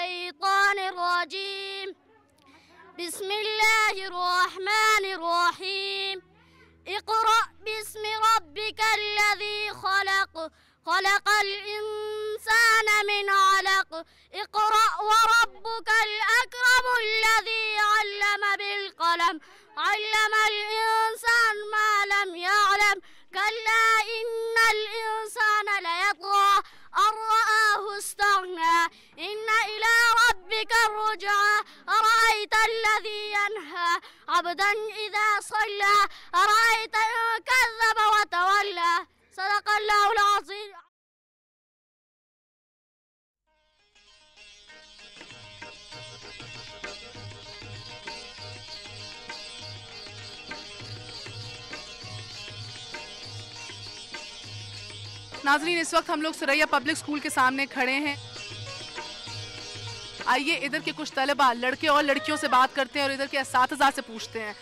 الشيطان الرجيم بسم الله الرحمن الرحيم اقرأ باسم ربك الذي خلق خلق الإنسان من علق اقرأ وربك الأكرم الذي علم بالقلم علم الإنسان ما لم يعلم كلا إن الإنسان ليطغى أن رآه استغنى إن إلى ربك الرجعى أرأيت الذي ينهى عبدا إذا صلى أرأيت إن كذب وتولى صدق الله العظيم. नाज़रीन, इस वक्त हम लोग सरैया पब्लिक स्कूल के सामने खड़े हैं। आइए इधर के कुछ तलबा, लड़के और लड़कियों से बात करते हैं और इधर के असातिज़ा से पूछते हैं।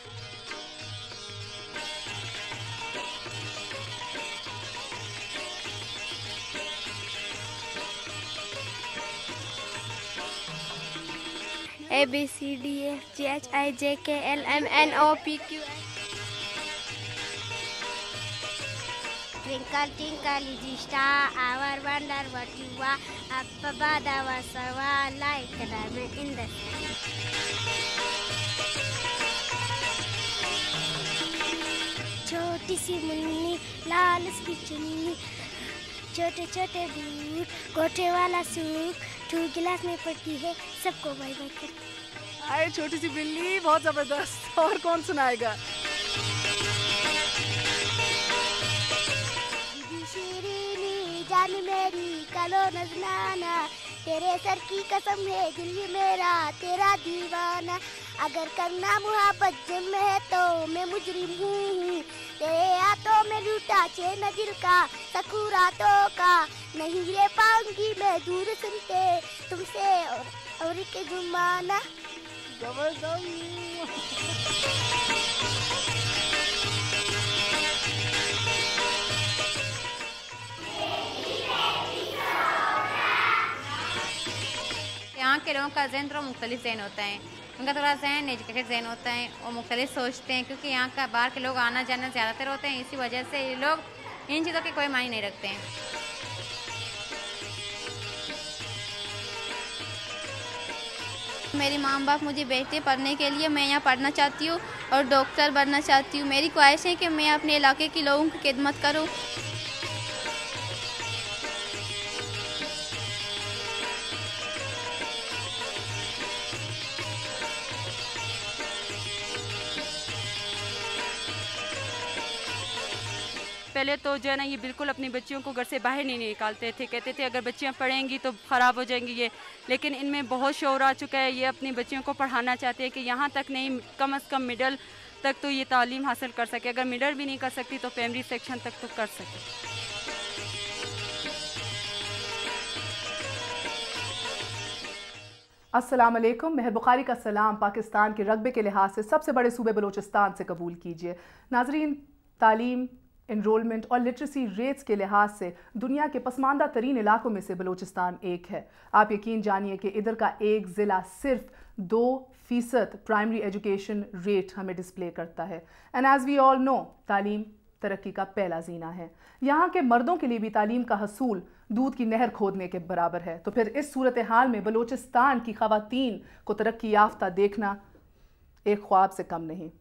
ABCDFGHIJKLMNOPQ. Twinkle, twinkle, little star, our wonder what you are. Up above our star, like a diamond in the sky. छोटी सी मुन्नी, लाल सी चुन्नी, छोटे छोटे बूट, गोटे वाला सूट, 2 गिलास में पड़ती है, सबको बाय बाय करती। आए छोटी सी बिल्ली, बहुत जबरदस्त। और कौन सुनाएगा? जान मेरी कलो नजनाना, तेरे सर की कसम है दिल ये मेरा तेरा दीवाना, अगर करना मुहब्बत जुर्म है तो मैं मुजरिम हूँ, तेरे हाथों में लूटा चैन दिल का सकूं रातों का, नहीं रह पाऊंगी मैं दूर सुनते तुमसे और के जुमाना। यहाँ के लोगों का ज़हन थोड़ा मुख्तलिफ ज़हन होता है, उनका थोड़ा ज़हन एजुकेटेड ज़हन होता है और मुख्तलिफ सोचते हैं, क्योंकि यहाँ का बाहर के लोग आना जाना ज़्यादातर होते हैं, इसी वजह से ये लोग इन चीज़ों की कोई मायने नहीं रखते हैं। मेरी माँ बाप मुझे भेजते पढ़ने के लिए, मैं यहाँ पढ़ना चाहती हूँ और डॉक्टर बनना चाहती हूँ। मेरी ख्वाहिश है कि मैं अपने इलाके के लोगों की खिदमत करूँ। पहले तो जो है ना, ये बिल्कुल अपनी बच्चियों को घर से बाहर नहीं निकालते थे, कहते थे अगर बच्चियां पढ़ेंगी तो ख़राब हो जाएंगी ये, लेकिन इनमें बहुत शौर आ चुका है। ये अपनी बच्चियों को पढ़ाना चाहते हैं कि यहाँ तक नहीं, कम से कम मिडल तक तो ये तालीम हासिल कर सके, अगर मिडल भी नहीं कर सकती तो प्राइमरी सेक्शन तक तो कर सके। अस्सलाम वालेकुम, मेहर बुखारी का सलाम पाकिस्तान के रकबे के लिहाज से सबसे बड़े सूबे बलूचिस्तान से कबूल कीजिए। नाजरीन, तालीम, इनरोलमेंट और लिटरेसी रेट्स के लिहाज से दुनिया के पसमानदा तरीन इलाकों में से बलूचिस्तान एक है। आप यकीन जानिए कि इधर का एक ज़िला सिर्फ 2% प्राइमरी एजुकेशन रेट हमें डिस्प्ले करता है। And as we all know, तालीम तरक्की का पहला जीना है। यहाँ के मर्दों के लिए भी तालीम का हसूल दूध की नहर खोदने के बराबर है, तो फिर इस सूरत हाल में बलूचिस्तान की ख़वातीन को तरक्की याफ्ता देखना एक ख्वाब से कम नहीं।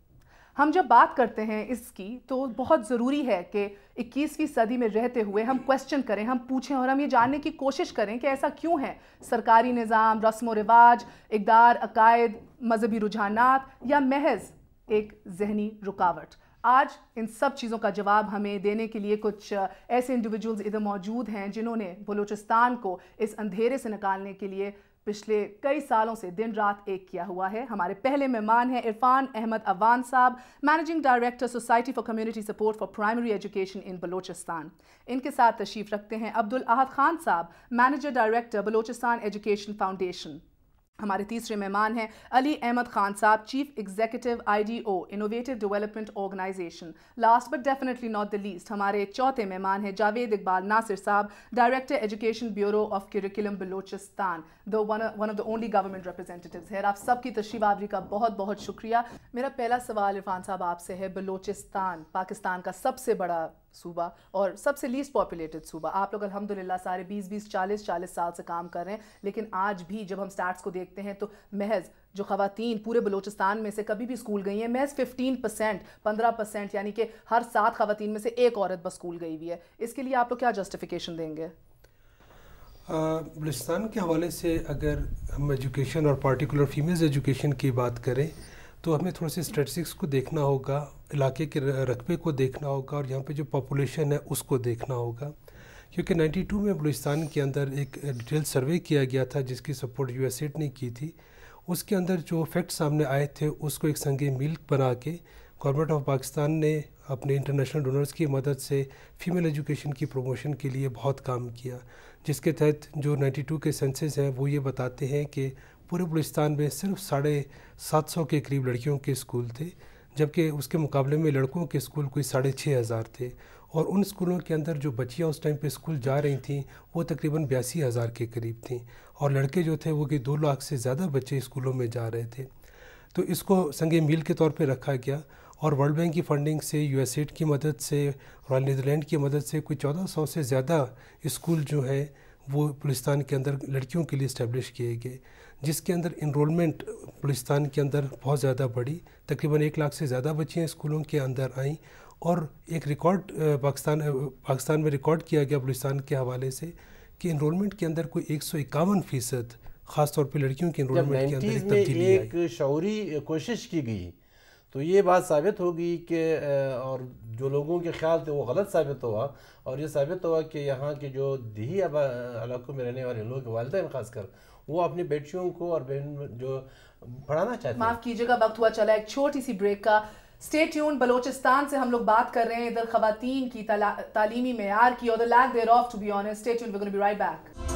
हम जब बात करते हैं इसकी तो बहुत ज़रूरी है कि 21वीं सदी में रहते हुए हम क्वेश्चन करें, हम पूछें और हम ये जानने की कोशिश करें कि ऐसा क्यों है। सरकारी निज़ाम, रस्म व रिवाज, इक़दार, अकायद, मजहबी रुझानात या महज एक जहनी रुकावट। आज इन सब चीज़ों का जवाब हमें देने के लिए कुछ ऐसे इंडिविजुअल्स इधर मौजूद हैं जिन्होंने बलूचिस्तान को इस अंधेरे से निकालने के लिए पिछले कई सालों से दिन रात एक किया हुआ है। हमारे पहले मेहमान हैं इरफान अहमद अवान साहब, managing director society for community support for primary education in Balochistan. इनके साथ तशरीफ़ रखते हैं अब्दुल अहद खान साहब, manager director Balochistan education foundation. हमारे तीसरे मेहमान हैं अली अहमद खान साहब, chief executive IDO innovative development organisation. Last but definitely not the least हमारे चौथे मेहमान हैं जावेद इकबाल नासिर साहब, director education bureau of curriculum Balochistan, one of the only government representatives है। आप सबकी तशरीफ आवरी का बहुत बहुत शुक्रिया। मेरा पहला सवाल इरफान साहब आपसे है, बलूचिस्तान पाकिस्तान का सबसे बड़ा सूबा और सबसे लीस्ट पॉपुलेटेड सूबा, आप लोग अल्हम्दुलिल्लाह सारे 20-20 40-40 साल से काम कर रहे हैं, लेकिन आज भी जब हम स्टैट्स को देखते हैं तो महज जो ख़वातीन पूरे बलूचिस्तान में से कभी भी स्कूल गई हैं महज 15%, 15%, यानी कि हर 7 ख़वातीन में से एक औरत बस स्कूल गई हुई है। इसके लिए आप लोग क्या जस्टिफिकेशन देंगे? बलूचिस्तान के हवाले से अगर हम एजुकेशन और पार्टिकुलर फीमेल्स एजुकेशन की बात करें तो हमें थोड़े से स्टैटिस्टिक्स को देखना होगा, इलाके के रकबे को देखना होगा और यहाँ पे जो पॉपुलेशन है उसको देखना होगा, क्योंकि 92 में बलूचिस्तान के अंदर एक डिटेल सर्वे किया गया था जिसकी सपोर्ट USAID ने की थी। उसके अंदर जो फैक्ट सामने आए थे उसको एक संगे मील बना के गवर्नमेंट ऑफ पाकिस्तान ने अपने इंटरनेशनल डोनर्स की मदद से फ़ीमेल एजुकेशन की प्रमोशन के लिए बहुत काम किया, जिसके तहत जो 92 के सेंसस हैं वो ये बताते हैं कि पूरे बलूचिस्तान में सिर्फ 750 के करीब लड़कियों के स्कूल थे, जबकि उसके मुकाबले में लड़कों के स्कूल कोई 6500 थे। और उन स्कूलों के अंदर जो बच्चियां उस टाइम पे स्कूल जा रही थीं वो तकरीबन 82,000 के करीब थीं, और लड़के जो थे वो कि 2 लाख से ज़्यादा बच्चे स्कूलों में जा रहे थे। तो इसको संगे मील के तौर पे रखा गया और वर्ल्ड बैंक की फ़ंडिंग से, USAID की मदद से, रॉयल नीदरलैंड की मदद से कोई 1400 से ज़्यादा स्कूल जो है वो बलूचिस्तान के अंदर लड़कियों के लिए इस्टेब्लिश किए गए, जिसके अंदर इनरोलमेंट बलूचिस्तान के अंदर बहुत ज़्यादा बढ़ी। तकरीबन 1 लाख से ज़्यादा बच्चियाँ स्कूलों के अंदर आईं और एक रिकॉर्ड पाकिस्तान में रिकॉर्ड किया गया बलूचिस्तान के हवाले से कि इनरोलमेंट के अंदर कोई 151% ख़ास तौर पे लड़कियों के इनरोलमेंट के अंदर एक तब्दीली आई। एक शऊरी कोशिश की गई तो ये बात साबित होगी कि और जो लोगों के ख्याल थे वो गलत साबित हुआ, और ये साबित हुआ कि यहाँ के जो देही इलाकों में रहने वाले लोग वालिदैन खासकर वो अपनी बेटियों को और बहन जो पढ़ाना चाहते हैं। माफ़ कीजिएगा, वक्त हुआ चला एक छोटी सी ब्रेक का। Stay tune. बलोचिस्तान से हम लोग बात कर रहे हैं इधर ख़वातीन की तालीमी मेयार की और the lack there of to be honest. Stay tuned, we are gonna be right back.